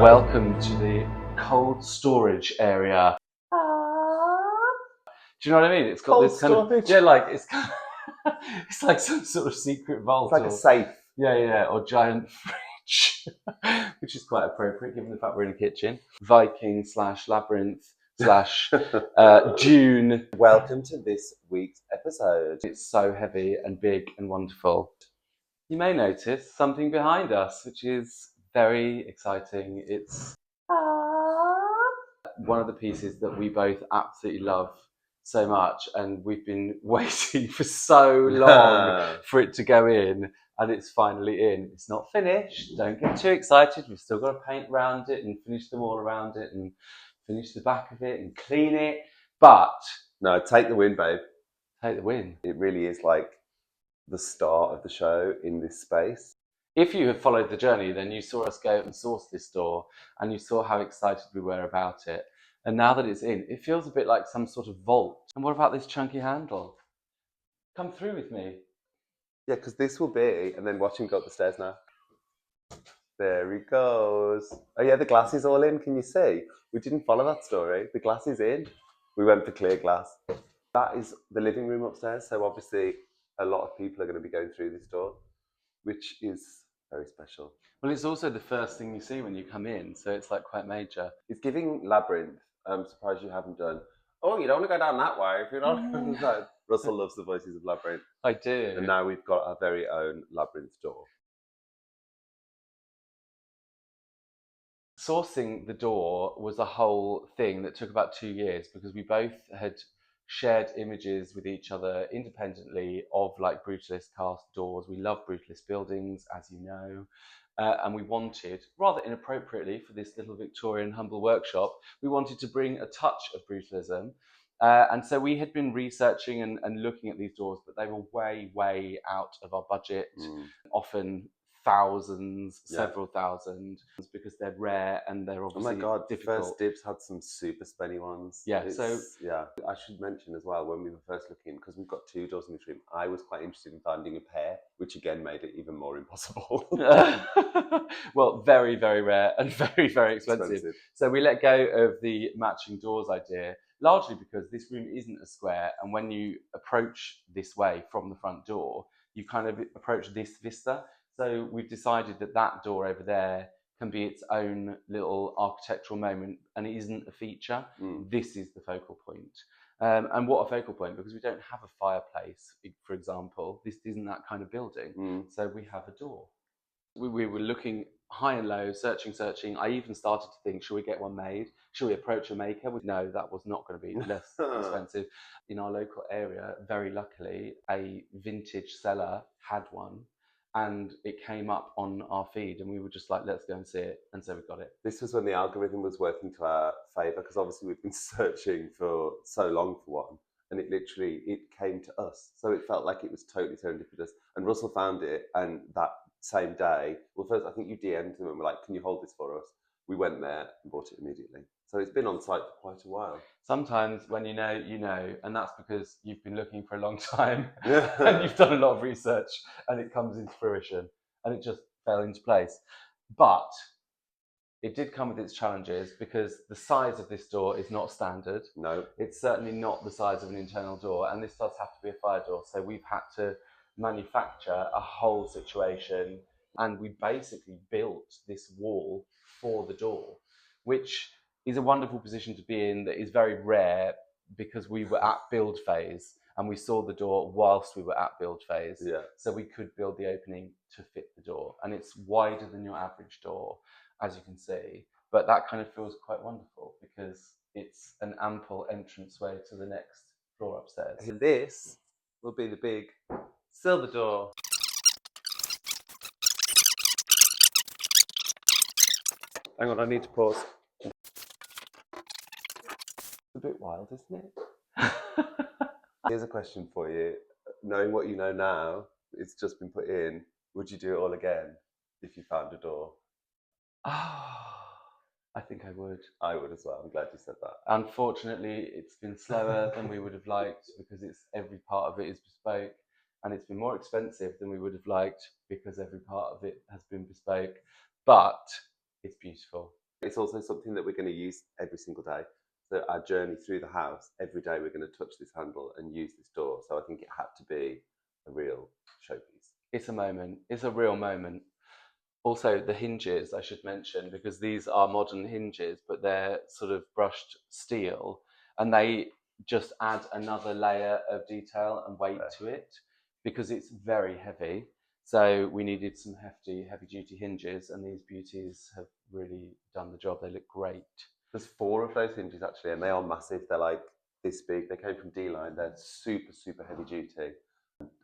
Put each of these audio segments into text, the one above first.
Welcome to the cold storage area. Do you know what I mean? It's got Cold this kind storage? of like it's kind of, it's like some sort of secret vault. It's like a safe. Yeah, or giant fridge, which is quite appropriate given the fact we're in a kitchen. Viking / labyrinth / Dune. Welcome to this week's episode. It's so heavy and big and wonderful. You may notice something behind us, which is very exciting. It's one of the pieces that we both absolutely love so much, and we've been waiting for so long for it to go in, and it's finally in. It's not finished. Don't get too excited. We've still got to paint around it and finish the wall around it and finish the back of it and clean it. But no, take the win, babe. Take the win. It really is like the start of the show in this space. If you have followed the journey, then you saw us go and source this door, and you saw how excited we were about it. And now that it's in, it feels a bit like some sort of vault. And what about this chunky handle? Come through with me. Yeah, because this will be, and then watch him go up the stairs now. There he goes. Oh yeah, the glass is all in. Can you see? We didn't follow that story. The glass is in. We went for clear glass. That is the living room upstairs. So obviously a lot of people are going to be going through this door, which is very special. Well, it's also the first thing you see when you come in, so it's like quite major. It's giving Labyrinth. I'm surprised you haven't done. Oh, you don't want to go down that way if you're not. Russell loves the voices of Labyrinth. I do. And now we've got our very own Labyrinth door. Sourcing the door was a whole thing that took about 2 years because we both had shared images with each other independently of like Brutalist cast doors. We love Brutalist buildings, as you know. And we wanted, rather inappropriately for this little Victorian humble workshop, we wanted to bring a touch of brutalism. And so we had been researching and looking at these doors, but they were way out of our budget, often thousands, several thousand, because they're rare and they're obviously difficult. First Dibs had some super spenny ones. Yeah, I should mention as well, when we were first looking, because we've got 2 doors in this room, I was quite interested in finding a pair, which again made it even more impossible. Well, very rare and very expensive. So we let go of the matching doors idea, largely because this room isn't a square, and when you approach this way from the front door, you kind of approach this vista. So we've decided that that door over there can be its own little architectural moment, and it isn't a feature. This is the focal point. And what a focal point, because we don't have a fireplace, for example. This isn't that kind of building. So we have a door. We were looking high and low, searching. I even started to think, should we get one made? Should we approach a maker? No, that was not going to be less expensive. In our local area, very luckily, a vintage seller had one, and it came up on our feed, and we were just like, let's go and see it. And so we got it. This was when the algorithm was working to our favour, because obviously we've been searching for so long for one, and it came to us. So it felt like it was totally serendipitous. And Russell found it, and that same day, well, first I think you DM'd him and were like, can you hold this for us? We went there and bought it immediately. So it's been on site for quite a while. Sometimes when you know, and that's because you've been looking for a long time and you've done a lot of research, and it comes into fruition, and it just fell into place. But it did come with its challenges, because the size of this door is not standard. No. It's certainly not the size of an internal door, and this does have to be a fire door. So we've had to manufacture a whole situation, and we basically built this wall for the door, which is a wonderful position to be in, that is very rare, because we were at build phase and we saw the door whilst we were at build phase. Yeah. So we could build the opening to fit the door, and it's wider than your average door, as you can see, but that kind of feels quite wonderful because it's an ample entranceway to the next floor upstairs. And this will be the big silver door. Hang on, I need to pause. It's a bit wild, isn't it? Here's a question for you. Knowing what you know now, it's just been put in, would you do it all again if you found a door? I think I would. I would as well. I'm glad you said that. Unfortunately, it's been slower than we would have liked, because every part of it is bespoke, and it's been more expensive than we would have liked because every part of it has been bespoke. But it's beautiful. It's also something that we're going to use every single day. So our journey through the house, every day we're going to touch this handle and use this door. So I think it had to be a real showpiece. It's a moment. It's a real moment. Also, the hinges, I should mention, because these are modern hinges, but they're sort of brushed steel, and they just add another layer of detail and weight to it because it's very heavy. So we needed some hefty, heavy-duty hinges, and these beauties have really done the job. They look great. There's 4 of those hinges actually, and they are massive. They're like this big. They came from D-Line. They're super, super heavy duty.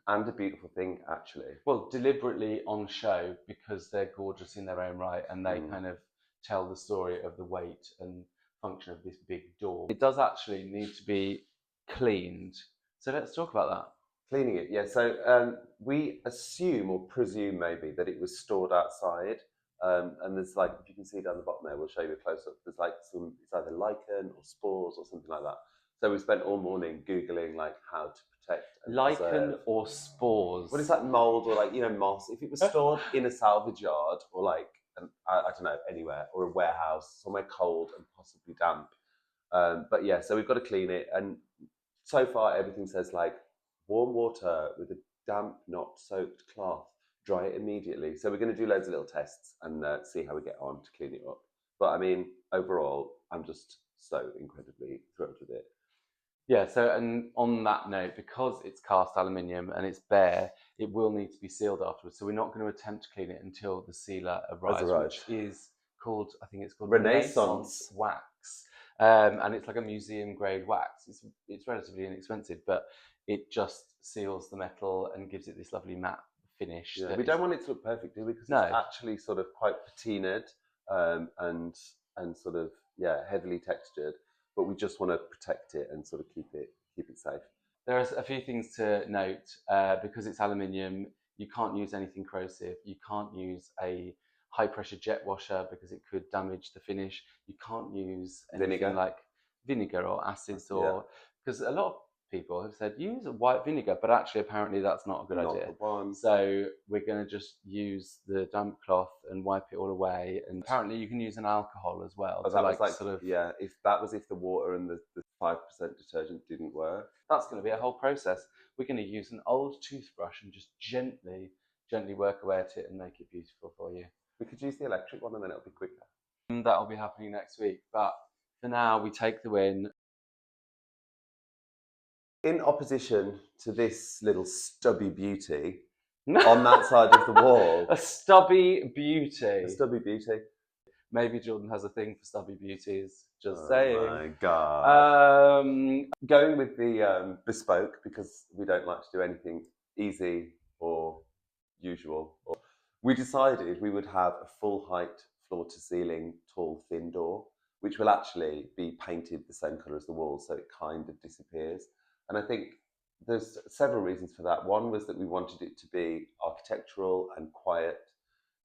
And a beautiful thing, actually. Well, deliberately on show because they're gorgeous in their own right, and they kind of tell the story of the weight and function of this big door. It does actually need to be cleaned. So let's talk about that. Cleaning it, yeah. So we assume or presume maybe that it was stored outside. And there's like, if you can see down the bottom there, we'll show you a close up. There's like some, it's either lichen or spores or something like that. So we spent all morning Googling like how to protect and lichen preserve. or spores. What is that, mold or like, you know, moss? If it was stored in a salvage yard or like, I don't know, anywhere, or a warehouse, somewhere cold and possibly damp. But yeah, so we've got to clean it. And so far everything says like warm water with a damp, not soaked cloth, dry it immediately. So we're going to do loads of little tests and see how we get on to clean it up. But I mean, overall, I'm just so incredibly thrilled with it. Yeah, so and on that note, because it's cast aluminium and it's bare, it will need to be sealed afterwards. So we're not going to attempt to clean it until the sealer arrives, which is called, I think it's called Renaissance wax. And it's like a museum grade wax. It's relatively inexpensive, but it just seals the metal and gives it this lovely matte finish. Yeah, we don't want it to look perfect, do we? Because it's actually sort of quite patinaed and sort of, yeah, heavily textured. But we just want to protect it and sort of keep it safe. There are a few things to note. Because it's aluminium, you can't use anything corrosive. You can't use a high pressure jet washer because it could damage the finish. You can't use anything like vinegar or acids, or because a lot of people have said use a white vinegar, but actually apparently that's not a good idea. So we're going to just use the damp cloth and wipe it all away. And apparently you can use an alcohol as well. But that was like sort of, yeah, if the water and the 5% detergent didn't work. That's going to be a whole process. We're going to use an old toothbrush and just gently work away at it and make it beautiful for you. We could use the electric one and then it'll be quicker. And that'll be happening next week. But for now, we take the win. In opposition to this little stubby beauty on that side of the wall. A stubby beauty. A stubby beauty. Maybe Jordan has a thing for stubby beauties. Just saying. Oh my God. Going with the bespoke, because we don't like to do anything easy or usual. We decided we would have a full height, floor to ceiling, tall, thin door, which will actually be painted the same colour as the wall, so it kind of disappears. And I think there's several reasons for that. One was that we wanted it to be architectural and quiet.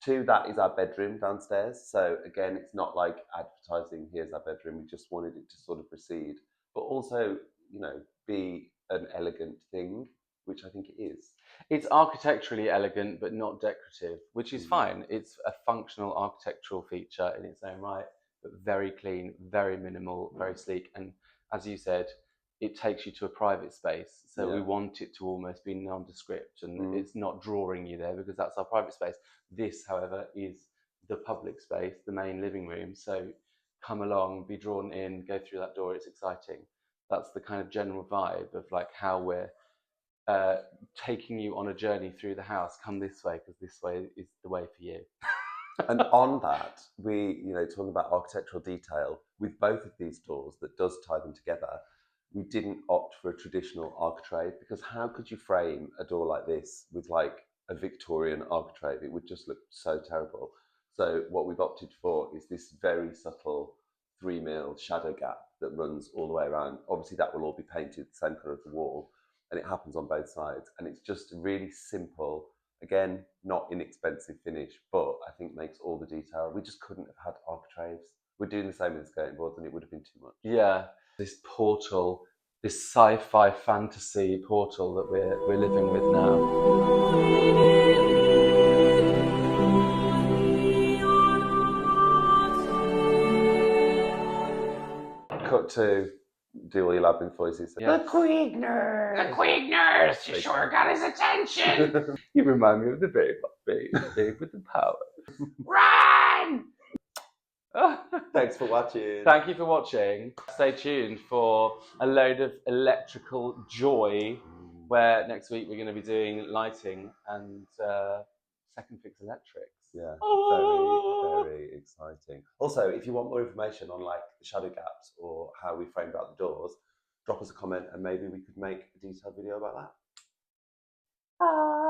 2, that is our bedroom downstairs. So again, it's not like advertising, here's our bedroom. We just wanted it to sort of proceed, but also, you know, be an elegant thing, which I think it is. It's architecturally elegant, but not decorative, which is fine. It's a functional architectural feature in its own right, but very clean, very minimal, very sleek. And as you said, it takes you to a private space. So we want it to almost be nondescript, and it's not drawing you there because that's our private space. This, however, is the public space, the main living room. So come along, be drawn in, go through that door. It's exciting. That's the kind of general vibe of like how we're taking you on a journey through the house. Come this way because this way is the way for you. And on that, we, you know, talking about architectural detail, with both of these doors that does tie them together, we didn't opt for a traditional architrave, because how could you frame a door like this with like a Victorian architrave? It would just look so terrible. So what we've opted for is this very subtle 3mm shadow gap that runs all the way around. Obviously that will all be painted the same colour as the wall, and it happens on both sides. And it's just a really simple, again, not inexpensive finish, but I think makes all the detail. We just couldn't have had architraves. We're doing the same with the skirting boards and it would have been too much. Yeah. This portal, this sci-fi fantasy portal that we're living with now. to do all your labyrinth voices. Yeah. The Queegners! The Queegners! You sure got his attention! You remind me of the babe with the power. Run! Thanks for watching. Thank you for watching. Stay tuned for a load of electrical joy, where next week we're going to be doing lighting and second fix electrics. Yeah, very, very exciting. Also, if you want more information on like the shadow gaps or how we framed out the doors, drop us a comment and maybe we could make a detailed video about that. Bye.